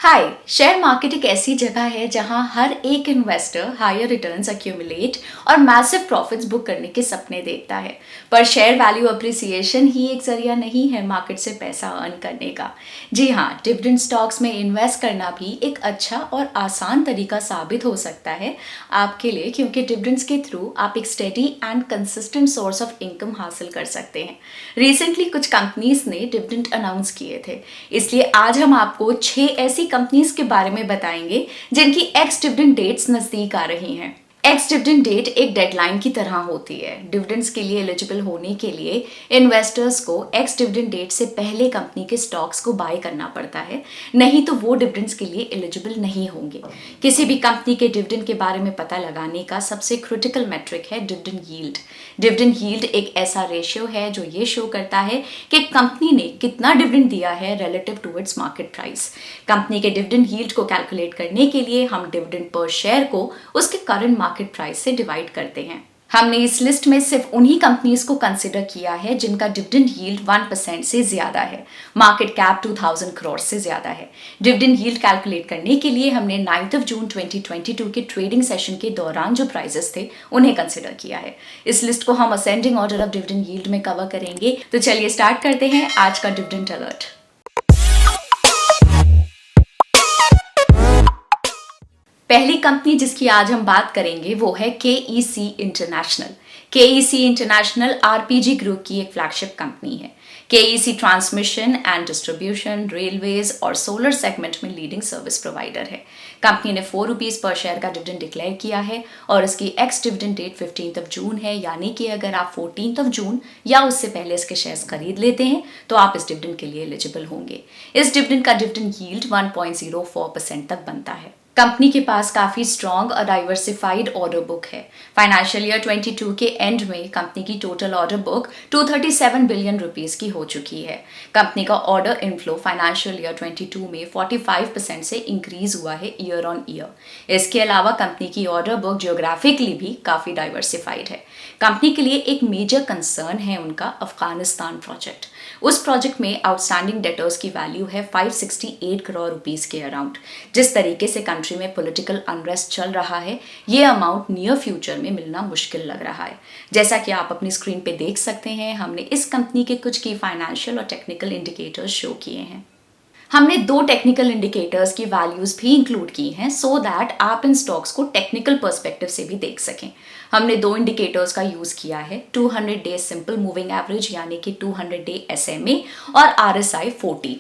हाय, share market एक ऐसी जगह है जहां हर एक इन्वेस्टर हायर रिटर्न्स एक्यूमुलेट और मैसिव प्रॉफिट्स बुक करने के सपने देखता है। पर शेयर वैल्यू अप्रिसिएशन ही एक जरिया नहीं है मार्केट से पैसा अर्न करने का। जी हाँ, डिविडेंड स्टॉक्स में इन्वेस्ट करना भी एक अच्छा और आसान तरीका साबित हो सकता है आपके लिए, क्योंकि डिविडेंड्स के थ्रू आप एक steady and consistent source of income हासिल कर सकते हैं। रिसेंटली कुछ कंपनीज ने डिविडेंड अनाउंस किए थे, इसलिए आज हम आपको 6 ऐसी कंपनीज के बारे में बताएंगे जिनकी एक्स डिविडेंड डेट्स नजदीक आ रही हैं। एक्स डिविडेंड डेट एक डेडलाइन की तरह होती है। डिविडेंड्स के लिए एलिजिबल होने के लिए इन्वेस्टर्स को एक्स डिविडेंड डेट से पहले कंपनी के स्टॉक्स को बाय करना पड़ता है, नहीं तो वो डिविडेंड्स के लिए एलिजिबल नहीं होंगे। किसी भी कंपनी के डिविडेंड के बारे में पता लगाने का सबसे क्रिटिकल मेट्रिक है डिविडेंड यील्ड। डिविडेंड यील्ड एक ऐसा रेशियो है जो ये शो करता है कि कंपनी ने कितना डिविडेंड दिया है relative to its market price. Company के डिविडेंड यील्ड को कैलकुलेट करने के लिए हम डिविडेंड पर शेयर को उसके करंट मार्केट प्राइस से डिवाइड करते हैं। हमने इस लिस्ट में सिर्फ उन्हीं कंपनीज को कंसिडर किया है जिनका डिविडेंड यील्ड 1% से ज्यादा है, मार्केट कैप 2000 करोड़ से ज्यादा है। डिविडेंड यील्ड कैलकुलेट करने के लिए हमने 9 जून 2022 के ट्रेडिंग सेशन के दौरान जो प्राइसेस थे उन्हें कंसिडर किया है। इस लिस्ट को हम ascending order of dividend yield में कवर करेंगे। तो चलिए स्टार्ट करते हैं आज का डिविडेंड अलर्ट। पहली कंपनी जिसकी आज हम बात करेंगे वो है KEC international. KEC international RPG group की एक फ्लैगशिप कंपनी है। KEC transmission and distribution, railways और सोलर सेगमेंट में लीडिंग सर्विस प्रोवाइडर है। कंपनी ने ₹4 पर शेयर का डिविडेंड डिक्लेयर किया है और इसकी एक्स डिविडेंड डेट 15 जून है, यानी कि अगर आप 14 जून या उससे पहले इसके शेयर्स खरीद लेते हैं तो आप इस डिविडेंड के लिए एलिजिबल होंगे। इस डिविडेंड का डिविडेंड यील्ड 1.04% तक बनता है। कंपनी के पास काफी स्ट्रॉन्ग और डाइवर्सिफाइड ऑर्डर बुक है। फाइनेंशियल ईयर 22 के एंड में कंपनी की total order book 237 billion rupees की हो चुकी है। कंपनी का ऑर्डर इनफ्लो फाइनेंशियल ईयर 22 में 45% से इंक्रीज हुआ है ईयर ऑन ईयर। इसके अलावा कंपनी की ऑर्डर बुक जियोग्राफिकली भी काफी डाइवर्सिफाइड है। कंपनी के लिए एक मेजर कंसर्न है उनका अफगानिस्तान प्रोजेक्ट। उस प्रोजेक्ट में आउटस्टैंडिंग डेटर्स की वैल्यू है 568 करोड़ रुपीस के अराउंड। जिस तरीके से कंट्री में पॉलिटिकल अनरेस्ट चल रहा है, ये अमाउंट नियर फ्यूचर में मिलना मुश्किल लग रहा है। जैसा कि आप अपनी स्क्रीन पे देख सकते हैं, हमने इस कंपनी के कुछ की फाइनेंशियल और टेक्निकल इंडिकेटर्स शो किए हैं। हमने 2 टेक्निकल इंडिकेटर्स की वैल्यूज भी इंक्लूड की हैं सो दैट आप इन स्टॉक्स को टेक्निकल पर्सपेक्टिव से भी देख सकें। हमने 2 इंडिकेटर्स का यूज किया है, 200 डे सिंपल मूविंग एवरेज यानी कि 200 डे एसएमए और आरएसआई 40।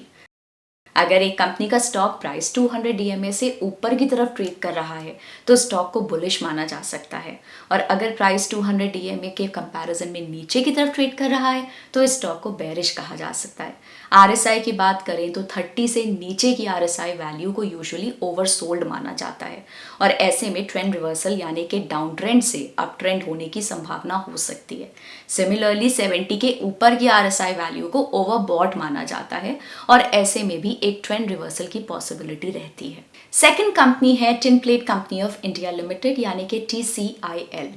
अगर एक कंपनी का स्टॉक प्राइस 200 डीएमए से ऊपर की तरफ ट्रेड कर रहा है तो स्टॉक को बुलिश माना जा सकता है, और अगर प्राइस 200 डीएमए के कंपैरिजन में नीचे की तरफ ट्रेड कर रहा है तो इस स्टॉक को बेरिश कहा जा सकता है। आरएसआई की बात करें तो 30 से नीचे की आरएसआई वैल्यू को यूजुअली ओवरसोल्ड माना जाता है, और ऐसे में ट्रेंड रिवर्सल यानी कि डाउन ट्रेंड से अप ट्रेंड होने की संभावना हो सकती है। सिमिलरली 70 के ऊपर की आरएसआई वैल्यू को ओवरबॉट माना जाता है, और ऐसे में भी एक ट्रेंड रिवर्सल की पॉसिबिलिटी रहती है। सेकंड कंपनी है tin plate company of India limited यानी कि TCIL।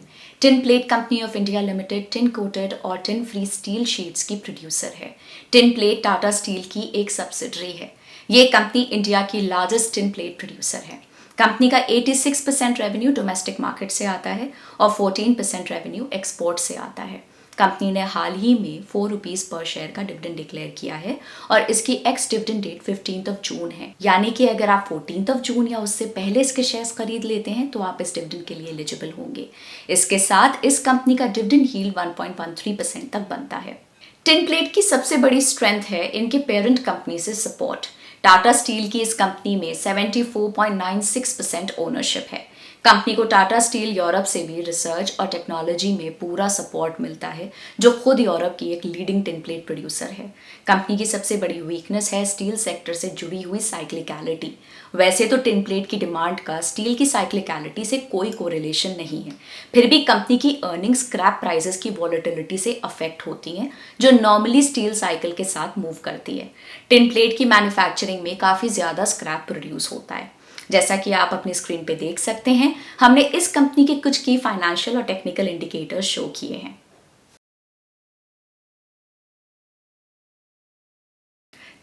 Tin plate company of India limited tin coated और टिन फ्री स्टील शीट्स की प्रोड्यूसर है। टिन प्लेट टाटा स्टील की एक सब्सिडरी है। ये कंपनी इंडिया की लार्जेस्ट टिन प्लेट प्रोड्यूसर है। कंपनी का 86% रेवेन्यू डोमेस्टिक मार्केट से आता है और 14% रेवेन्यू एक्सपोर्ट से आता है। कंपनी ने हाल ही में ₹4 पर शेयर का डिविडेंड डिक्लेयर किया है और इसकी एक्स डिविडेंड डेट 15 जून है, यानी कि अगर आप 14 जून या उससे पहले इसके शेयर्स खरीद लेते हैं तो आप इस डिविडेंड के लिए एलिजिबल होंगे। इसके साथ इस कंपनी का डिविडेंड यील्ड 1.13% तक बनता है। टिन प्लेट की सबसे बड़ी स्ट्रेंथ है इनके पेरेंट कंपनी से सपोर्ट। टाटा स्टील की इस कंपनी में 74.96% ओनरशिप है। कंपनी को टाटा स्टील यूरोप से भी रिसर्च और टेक्नोलॉजी में पूरा सपोर्ट मिलता है, जो खुद यूरोप की एक लीडिंग टिन प्लेट प्रोड्यूसर है। कंपनी की सबसे बड़ी वीकनेस है स्टील सेक्टर से जुड़ी हुई साइक्लिकलिटी। वैसे तो टिन प्लेट की डिमांड का स्टील की साइक्लिकलिटी से कोई कोरिलेशन नहीं है, फिर भी कंपनी की अर्निंग्स स्क्रैप प्राइसेस की वॉलेटिलिटी से अफेक्ट होती हैं, जो नॉर्मली स्टील साइकिल के साथ मूव करती है। टिन प्लेट की मैन्युफैक्चरिंग में काफ़ी ज़्यादा स्क्रैप प्रोड्यूस होता है। जैसा कि आप अपनी स्क्रीन पे देख सकते हैं, हमने इस कंपनी के कुछ की फाइनेंशियल और टेक्निकल इंडिकेटर्स शो किए हैं।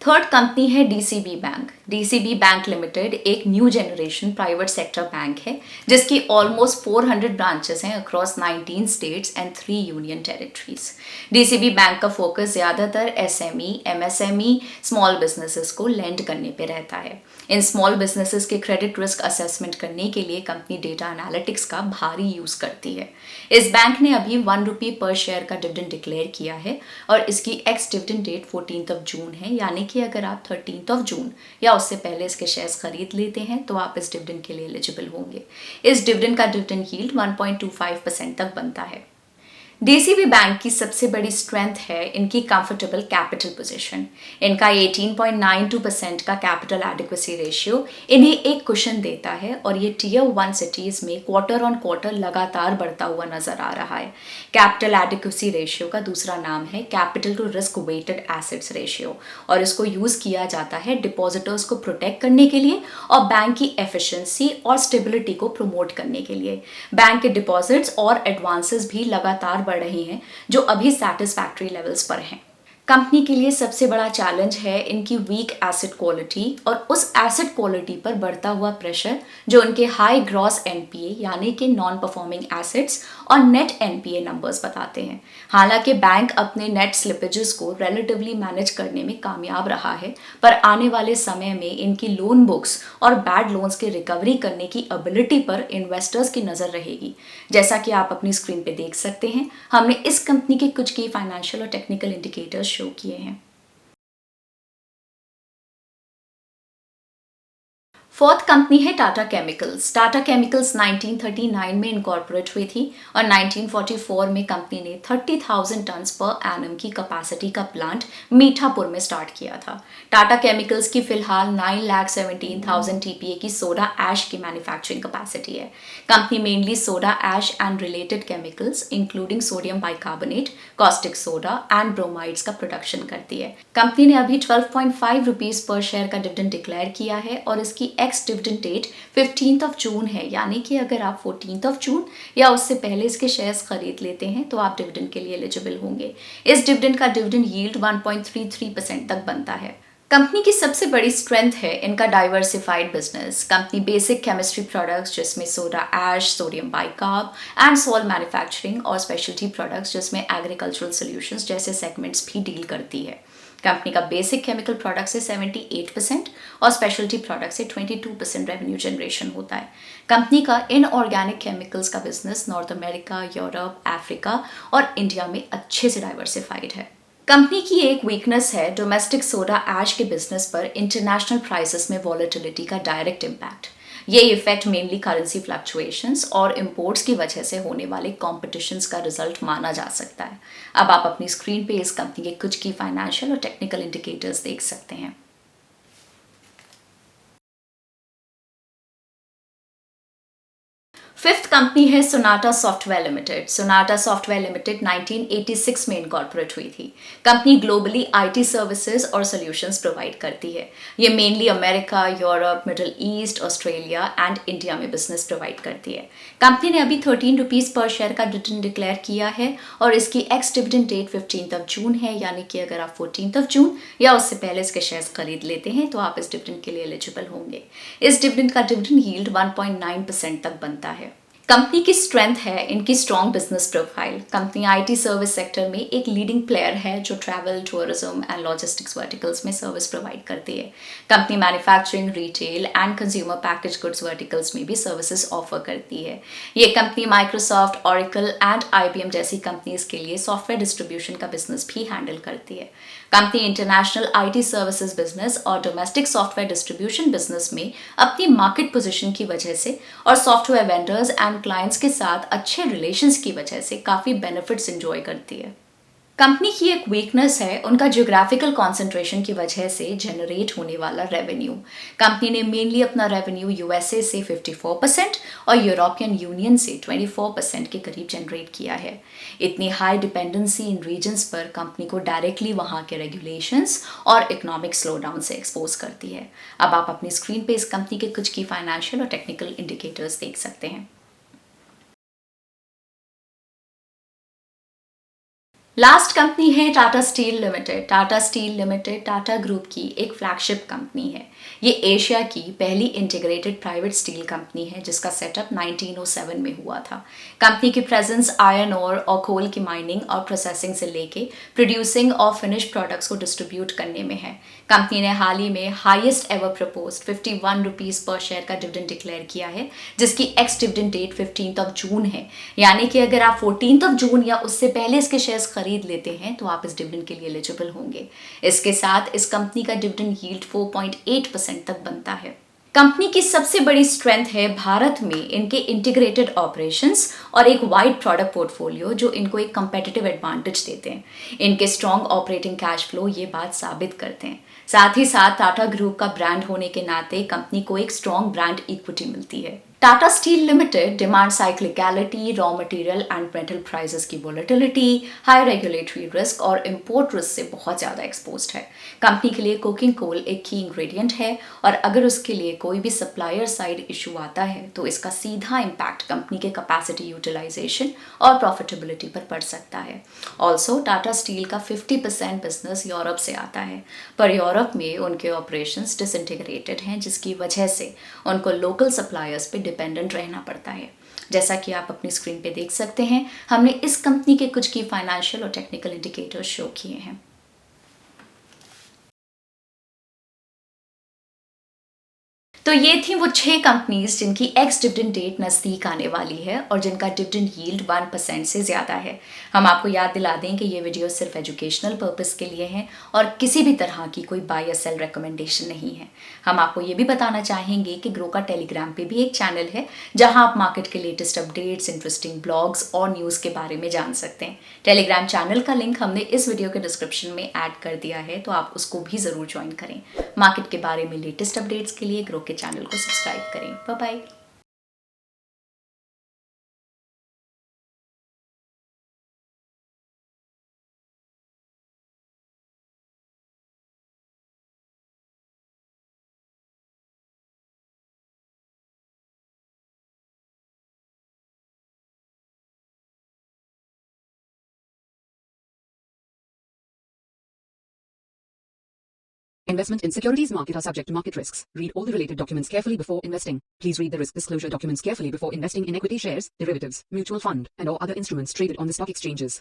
थर्ड कंपनी है DCB bank. DCB bank limited एक new generation private sector bank है जिसकी ऑलमोस्ट 400 ब्रांचेस हैं across 19 states and 3 union territories. DCB bank का फोकस ज्यादातर एसएमई, एमएसएमई, स्मॉल बिजनेसेस को लेंड करने पे रहता है। इन स्मॉल बिजनेसेस के क्रेडिट रिस्क असेसमेंट करने के लिए कंपनी डेटा एनालिटिक्स का भारी यूज करती है। इस बैंक ने अभी ₹1 पर शेयर का डिविडेंड डिक्लेयर किया है और इसकी एक्स डिविडेंड डेट 14 जून है, यानी कि अगर आप 13 जून या उससे पहले इसके शेयर्स खरीद लेते हैं तो आप इस डिविडेंड के लिए एलिजिबल होंगे। इस डिविडेंड का डिविडेंड यील्ड 1.25% तक बनता है। डीसीबी बैंक की सबसे बड़ी स्ट्रेंथ है इनकी कंफर्टेबल कैपिटल पोजीशन। इनका 18.92% का कैपिटल एडिक्वेसी रेशियो इन्हें एक कुशन देता है और ये टियर 1 सिटीज में क्वार्टर ऑन क्वार्टर लगातार बढ़ता हुआ नजर आ रहा है। कैपिटल एडिक्वेसी रेशियो का दूसरा नाम है capital to risk weighted assets ratio और इसको यूज किया जाता है डिपॉजिटर्स को प्रोटेक्ट करने के लिए और बैंक की एफिशिएंसी और स्टेबिलिटी को प्रमोट करने के लिए। बैंक के डिपॉजिट्स और एडवांसेस भी लगातार बढ़ रही हैं जो अभी सैटिस्फैक्टरी लेवल्स पर हैं। कंपनी के लिए सबसे बड़ा चैलेंज है इनकी वीक एसेट क्वालिटी और उस एसेट क्वालिटी पर बढ़ता हुआ प्रेशर जो उनके हाई ग्रॉस एनपीए यानी कि नॉन परफॉर्मिंग एसेट्स और नेट एनपीए नंबर्स बताते हैं। हालांकि बैंक अपने नेट स्लिपेजेस को रिलेटिवली मैनेज करने में कामयाब रहा है, पर आने वाले समय में इनकी लोन बुक्स और बैड लोन्स की रिकवरी करने की एबिलिटी पर इन्वेस्टर्स की नजर रहेगी। जैसा कि आप अपनी स्क्रीन पे देख सकते हैं, हमने इस कंपनी के कुछ की फाइनेंशियल और टेक्निकल इंडिकेटर्स शो किए हैं। फोर्थ कंपनी है टाटा केमिकल्स। टाटा केमिकल्स 1939 में इनकॉर्पोरेट हुई थी और 1944 में कंपनी ने 30,000 टन पर एनम की कैपेसिटी का प्लांट मीठापुर में स्टार्ट किया था। टाटा केमिकल्स की फिलहाल 9,17,000 टीपीए की सोडा ऐश की मैन्युफैक्चरिंग कैपेसिटी है। Company mainly soda ash and related chemicals including sodium bicarbonate, caustic soda and bromides का प्रोडक्शन करती है। कंपनी ने अभी ₹12.5 पर शेयर का डिविडेंड डिक्लेयर किया है और इसकी एक्स डिविडेंड डेट 15 जून है, यानी कि अगर आप 14 जून या उससे पहले इसके शेयर्स खरीद लेते हैं तो आप डिविडेंड के लिए एलिजिबल होंगे। इस डिविडेंड का डिविडेंड यील्ड 1.33% तक बनता है। कंपनी की सबसे बड़ी स्ट्रेंथ है इनका diversified business. Company basic chemistry products जिसमें soda ash, sodium bicarb and salt manufacturing और स्पेशलिटी प्रोडक्ट्स जिसमें एग्रीकल्चरल सॉल्यूशंस जैसे सेगमेंट्स भी डील करती है। कंपनी का बेसिक केमिकल प्रोडक्ट से 78% और स्पेशलिटी प्रोडक्ट से 22% रेवेन्यू जनरेशन होता है। कंपनी का इनऑर्गेनिक केमिकल्स का business north America, Europe, Africa और इंडिया में अच्छे से डाइवर्सिफाइड है। कंपनी की एक वीकनेस है डोमेस्टिक सोडा ऐश के बिजनेस पर इंटरनेशनल प्राइसेस में वॉलेटिलिटी का डायरेक्ट इम्पैक्ट। ये इफेक्ट मेनली करेंसी फ्लक्चुएशंस और इंपोर्ट्स की वजह से होने वाले कॉम्पिटिशन्स का रिजल्ट माना जा सकता है। अब आप अपनी स्क्रीन पे इस कंपनी के कुछ की फाइनेंशियल और टेक्निकल इंडिकेटर्स देख सकते हैं। फिफ्थ कंपनी है Sonata software limited. Sonata software limited 1986 में इनकॉर्पोरेट हुई थी। कंपनी ग्लोबली आईटी सर्विसेज और सॉल्यूशंस प्रोवाइड करती है। ये mainly America, Europe, middle east, Australia and India में बिजनेस प्रोवाइड करती है। कंपनी ने अभी ₹13 पर शेयर का डिविडेंड डिक्लेयर किया है और इसकी एक्स डिविडेंड डेट 15 जून है, यानी कि अगर आप 14 जून या उससे पहले इसके शेयर्स खरीद लेते हैं तो आप इस डिविडेंड के लिए एलिजिबल होंगे। इस डिविडेंड का डिविडेंड यील्ड 1.9% तक बनता है। कंपनी की स्ट्रेंथ है इनकी strong business profile. Company IT service sector में एक लीडिंग प्लेयर है जो travel, tourism and logistics verticals में सर्विस प्रोवाइड करती है। Company manufacturing, retail and consumer package goods verticals में भी सर्विसेज ऑफर करती है। ये company Microsoft, oracle and IBM जैसी कंपनीज के लिए सॉफ्टवेयर डिस्ट्रीब्यूशन का बिजनेस भी हैंडल करती है। Company international IT services business और डोमेस्टिक सॉफ्टवेयर डिस्ट्रीब्यूशन बिजनेस में अपनी मार्केट पोजीशन की वजह से और सॉफ्टवेयर वेंडर्स एंड क्लाइंट्स के साथ अच्छे रिलेशंस की वजह से काफी बेनिफिट्स एंजॉय करती है। कंपनी की एक वीकनेस है उनका ज्योग्राफिकल कंसंट्रेशन की वजह से जनरेट होने वाला रेवेन्यू। कंपनी ने मेनली अपना रेवेन्यू यूएसए से 54% और यूरोपियन यूनियन से 24% के करीब जनरेट किया है। इतनी हाई डिपेंडेंसी इन रीजन्स पर कंपनी को डायरेक्टली वहां के रेगुलेशंस और इकोनॉमिक स्लोडाउन से एक्सपोज करती है। अब आप अपनी स्क्रीन पे इस कंपनी के कुछ की फाइनेंशियल और टेक्निकल इंडिकेटर्स देख सकते हैं। लास्ट कंपनी है Tata steel limited. Tata steel limited Tata group की एक फ्लैगशिप कंपनी है। ये एशिया की पहली इंटीग्रेटेड प्राइवेट स्टील कंपनी है जिसका सेटअप 1907 में हुआ था। कंपनी की प्रेजेंस आयरन ओर और कोल की माइनिंग और प्रोसेसिंग से लेके प्रोड्यूसिंग और फिनिश प्रोडक्ट्स को डिस्ट्रीब्यूट करने में है। कंपनी ने हाल ही में highest ever proposed 51 rupees per share का डिविडेंड डिक्लेयर किया है, जिसकी एक्स डिविडेंड डेट 15 जून है। यानी कि अगर आप 14 जून या उससे पहले इसके शेयर्स खरीद लेते हैं तो आप इस डिविडेंड के लिए एलिजिबल होंगे। इसके साथ इस कंपनी का डिविडेंड यील्ड 4.8% तक बनता है। कंपनी की सबसे बड़ी स्ट्रेंथ है भारत में इनके इंटीग्रेटेड ऑपरेशंस और एक वाइड प्रोडक्ट पोर्टफोलियो जो इनको एक कंपेटिटिव एडवांटेज देते हैं। इनके स्ट्रॉन्ग ऑपरेटिंग कैश फ्लो ये बात साबित करते हैं। साथ ही साथ टाटा ग्रुप का ब्रांड होने के नाते कंपनी को एक स्ट्रॉन्ग ब्रांड इक्विटी मिलती है। Tata steel limited demand cyclicality, raw material and metal prices की वोलेटिलिटी, हाई रेगुलेटरी रिस्क और इंपोर्ट रिस्क से बहुत ज़्यादा एक्सपोज्ड है। कंपनी के लिए कुकिंग कोल एक की इंग्रेडिएंट है और अगर उसके लिए कोई भी सप्लायर साइड इशू आता है तो इसका सीधा इम्पैक्ट कंपनी के कैपेसिटी यूटिलाइजेशन और प्रॉफिटेबिलिटी पर पड़ सकता है। ऑल्सो टाटा स्टील का 50% बिजनेस यूरोप से आता है, पर यूरोप में उनके ऑपरेशंस डिसइंटीग्रेटेड हैं जिसकी वजह से उनको लोकल सप्लायर्स पे डिपेंडेंट रहना पड़ता है। जैसा कि आप अपनी स्क्रीन पे देख सकते हैं, हमने इस कंपनी के कुछ की फाइनेंशियल और टेक्निकल इंडिकेटर्स शो किए हैं। तो ये थी वो 6 कंपनीज जिनकी एक्स डिविडेंड डेट नज़दीक आने वाली है और जिनका डिविडेंड यील्ड 1% से ज़्यादा है। हम आपको याद दिला दें कि ये वीडियो सिर्फ एजुकेशनल पर्पस के लिए है और किसी भी तरह की कोई बाय या सेल रिकमेंडेशन नहीं है। हम आपको ये भी बताना चाहेंगे कि ग्रो का टेलीग्राम पे भी एक चैनल है जहां आप मार्केट के लेटेस्ट अपडेट्स, इंटरेस्टिंग ब्लॉग्स और न्यूज़ के बारे में जान सकते हैं। टेलीग्राम चैनल का लिंक हमने इस वीडियो के डिस्क्रिप्शन में ऐड कर दिया है, तो आप उसको भी ज़रूर ज्वाइन करें। मार्केट के बारे में लेटेस्ट अपडेट्स के लिए ग्रो के चैनल को सब्सक्राइब करें। Bye bye. Investment in securities market are subject to market risks. Read all the related documents carefully before investing. Please read the risk disclosure documents carefully before investing in equity shares, derivatives, mutual fund, and or other instruments traded on the stock exchanges.